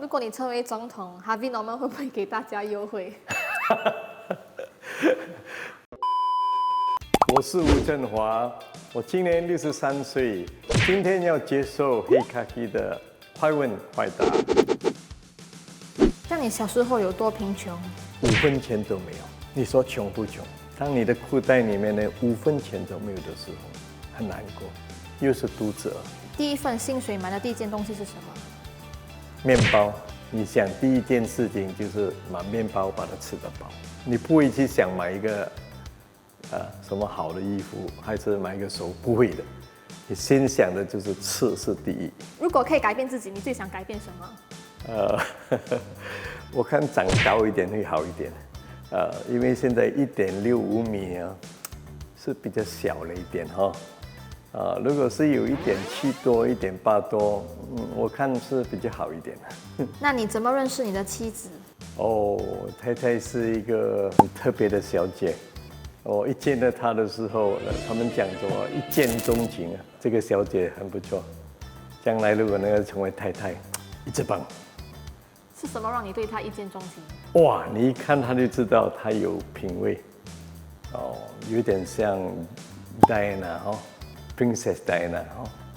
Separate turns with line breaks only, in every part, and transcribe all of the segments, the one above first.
如果你成为总统 ，Harvey Norman 会不会给大家优惠？
我是吴振华，我今年63岁，今天要接受黑卡基的快问快答。
像你小时候有多贫穷
5分钱都没有，你说穷不穷？当你的裤袋里面呢5分钱都没有的时候，很难过，又是独子儿。
第一份薪水买的第一件东西是什么？
面包。你想第一件事情就是买面包，把它吃得饱。你不会去想买一个什么好的衣服，还是买一个手，不会的。你先想的就是吃是第一。
如果可以改变自己，你最想改变什么？
我看长高一点会好一点。因为现在1.65米啊，是比较小了一点哈。如果是有1.7多、1.8多，我看是比较好一点。
那你怎么认识你的妻子？
太太是一个很特别的小姐。我一见到她的时候，他们讲说一见钟情啊，这个小姐很不错，将来如果能够成为太太，一直棒。
是什么让你对她一见钟情？
哇，你一看她就知道她有品味，有点像 Diana Princess Diana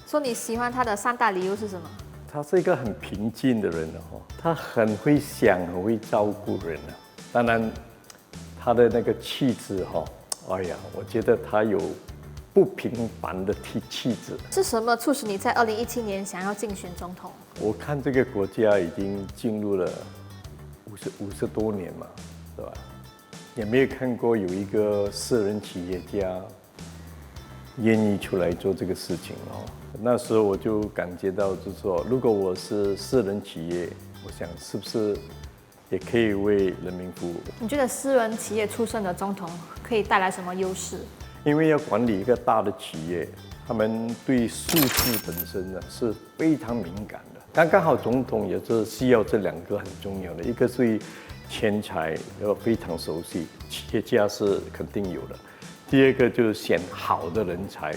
说你喜欢她的3大理由是什么？
她是一个很平静的人她很会想，很会照顾人当然，她的那个气质哎呀，我觉得她有不平凡的气质。
是什么促使你在2017年想要竞选总统？
我看这个国家已经进入了50多年嘛，是吧？也没有看过有一个私人企业家愿意出来做这个事情那时候我就感觉到，就是说，如果我是私人企业，我想是不是也可以为人民服务？
你觉得私人企业出身的总统可以带来什么优势？
因为要管理一个大的企业，他们对数字本身呢是非常敏感的。刚好总统也是需要这2个很重要的，一个是对钱财要非常熟悉，企业家是肯定有的。第二个就是选好的人才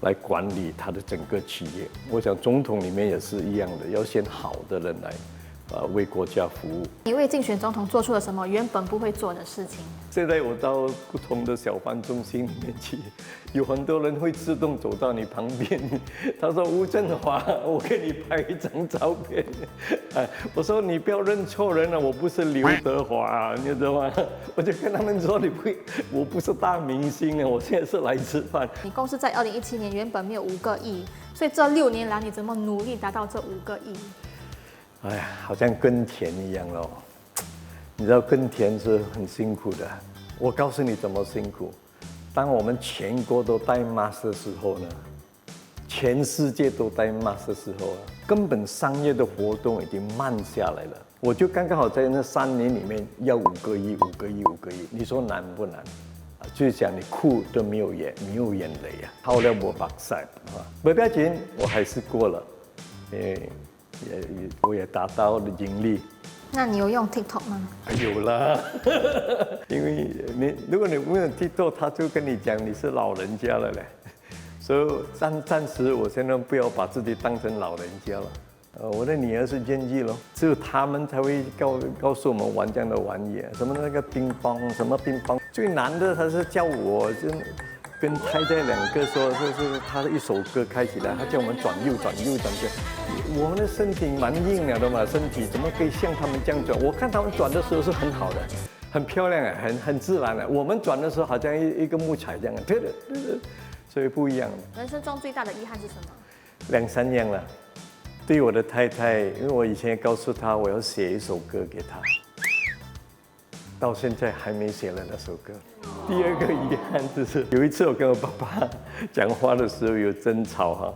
来管理他的整个企业。我想总统里面也是一样的，要选好的人来为国家服务。
你为竞选总统做出了什么原本不会做的事情？
现在我到不同的小贩中心里面去，有很多人会自动走到你旁边。他说：“吴振华，我给你拍一张照片。”我说：“你不要认错人了，我不是刘德华，你知道吗？”我就跟他们说：“我不是大明星啊，我现在是来吃饭。”
你公司在2017年原本没有5个亿，所以这6年来你怎么努力达到这5个亿？
哎呀，好像耕田一样咯。你知道耕田是很辛苦的。我告诉你怎么辛苦。当我们全国都戴 mask 的时候呢，全世界都戴 mask 的时候根本商业的活动已经慢下来了。我就刚刚好在那3年里面要5个亿，5个亿，5个亿。你说难不难？就是讲你哭都没有眼泪好了我把赛不要紧，我还是过了，我也达到了盈利。
那你有用 TikTok 吗？
有啦，因为如果你不用 TikTok， 他就跟你讲你是老人家了嘞。所以暂时我现在不要把自己当成老人家了。我的女儿是建议咯，只有他们才会告诉我们玩这样的玩意，什么那个乒乓，什么乒乓。最难的他是叫我跟太太2个说，就是他的一首歌开起来，他叫我们转右转右转右。我们的身体蛮硬了的嘛，身体怎么可以像他们这样转？我看他们转的时候是很好的，很漂亮很自然的。我们转的时候好像一个木材这样，对的，所以不一样。
人生中最大的遗憾是什么
？2、3样了。对我的太太，因为我以前也告诉她我要写一首歌给她，到现在还没写了那首歌。第2个遗憾就是有一次我跟我爸爸讲话的时候有争吵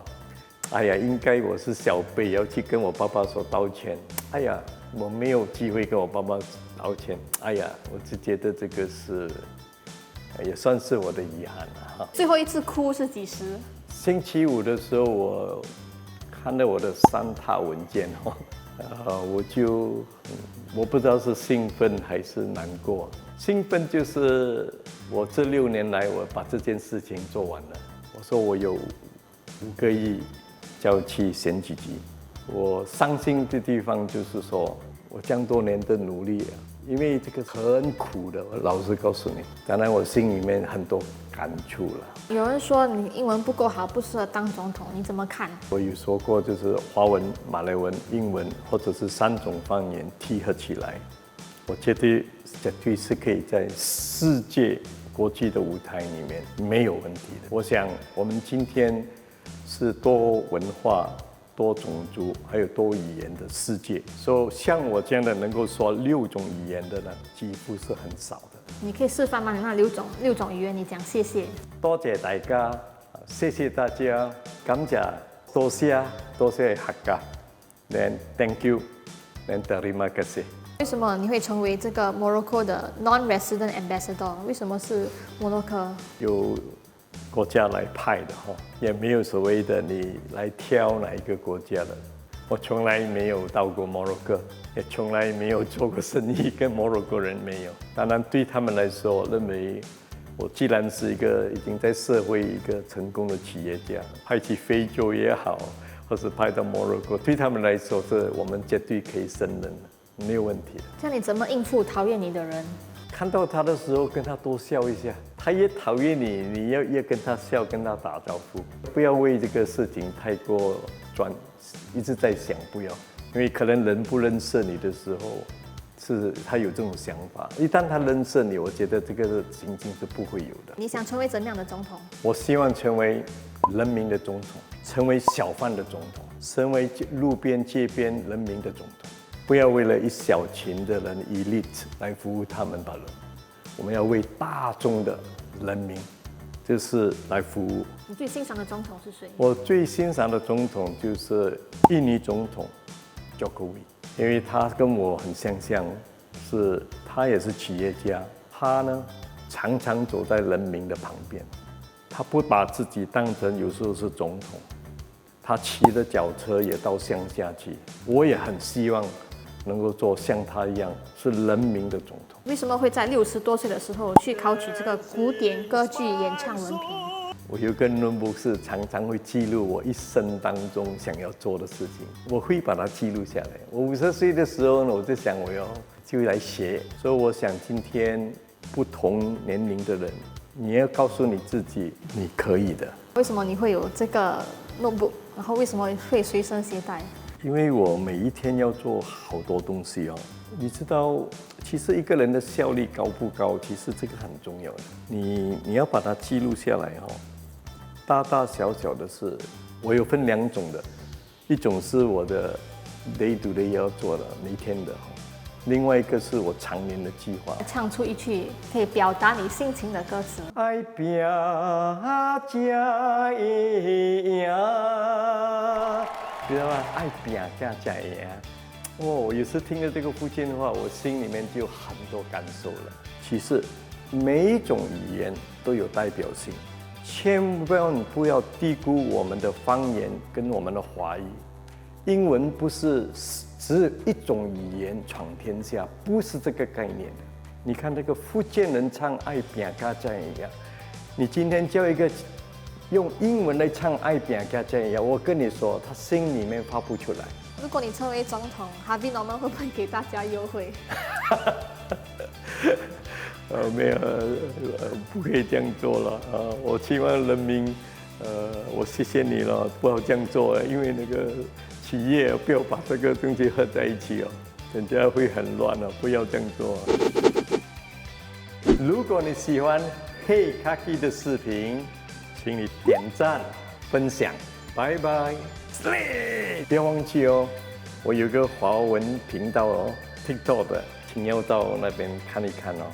哎呀，应该我是小辈要去跟我爸爸说道歉。哎呀，我没有机会跟我爸爸道歉。哎呀，我只觉得这个也算是我的遗憾了
最后一次哭是几时？
星期5的时候，我看到我的3沓文件我不知道是兴奋还是难过。兴奋就是我这6年来我把这件事情做完了。我说我有5个亿，就要去选举局。我伤心的地方就是说，我这样多年的努力啊，因为这个很苦的，我老实告诉你。当然，我心里面很多感触了。
有人说你英文不够好，不适合当总统，你怎么看？
我有说过，就是华文、马来文、英文，或者是3种方言结合起来，我绝对是可以在世界国际的舞台里面没有问题的。我想，我们今天是多文化、多种族还有多语言的世界，所以像我这样的能够说6种语言的呢，几乎是很少的。
你可以示范吗？你那六种语言，你讲谢谢。
多謝大家，謝謝大家，感謝，多謝客家，then thank you，then terima kasih。
为什么你会成为这个 Morocco 的 non-resident ambassador？ 为什么是摩洛哥？
有国家来派的哈，也没有所谓的你来挑哪一个国家的。我从来没有到过摩洛哥，也从来没有做过生意，跟摩洛哥人没有。当然，对他们来说，我认为我既然是一个已经在社会一个成功的企业家，派去非洲也好，或是派到摩洛哥，对他们来说，这我们绝对可以胜任的，没有问题的。
像你怎么应付讨厌你的人？
看到他的时候，跟他多笑一下。他越讨厌你，你要越跟他笑，跟他打招呼。不要为这个事情太过一直在想，不要，因为可能人不认识你的时候，是他有这种想法。一旦他认识你，我觉得这个情境是不会有的。
你想成为怎样的总统？
我希望成为人民的总统，成为小贩的总统，成为路边街边人民的总统。不要为了一小群的人 elite 来服务他们罢了，我们要为大众的人民，就是来服务。
你最欣赏的总统是谁？
我最欣赏的总统就是印尼总统 Jokowi， 因为他跟我很相像，他也是企业家，他呢常常走在人民的旁边，他不把自己当成有时候是总统，他骑着脚车也到乡下去。我也很希望能够做像他一样是人民的总统。
为什么会在60多岁的时候去考取这个古典歌剧演唱文凭？
我有个 notebook 是常常会记录我一生当中想要做的事情，我会把它记录下来。我50岁的时候呢，我就想就来写。所以我想今天不同年龄的人，你要告诉你自己，你可以的。
为什么你会有这个 notebook？然后为什么会随身携带？
因为我每一天要做好多东西哦。你知道，其实一个人的效率高不高，其实这个很重要的。你要把它记录下来哦，大大小小的事，我有分2种的，一种是我的 day to day 要做的每天的，另外一个是我常年的计划。
唱出一句可以表达你心情的歌词。
爱拼才会赢，知道吗？爱拼才会赢。我有时听了这个福建话，我心里面就有很多感受了。其实每一种语言都有代表性，千万不要低估我们的方言跟我们的华语。英文不是只有一种语言闯天下，不是这个概念的。你看那个福建人唱爱拼才会赢，你今天叫一个用英文来唱爱拼才会赢，我跟你说，他心里面发不出来。
如果你成为总统，Harvey Norman会不会给大家优惠？
没有，不可以这样做了啊！我希望人民，我谢谢你了，不要这样做，因为那个企业不要把这个东西合在一起哦，人家会很乱哦，不要这样做。如果你喜欢Hey Kaki 的视频，请你点赞、分享，拜拜。不要忘记哦，我有个华文频道哦 ，TikTok 的，请要到那边看一看哦。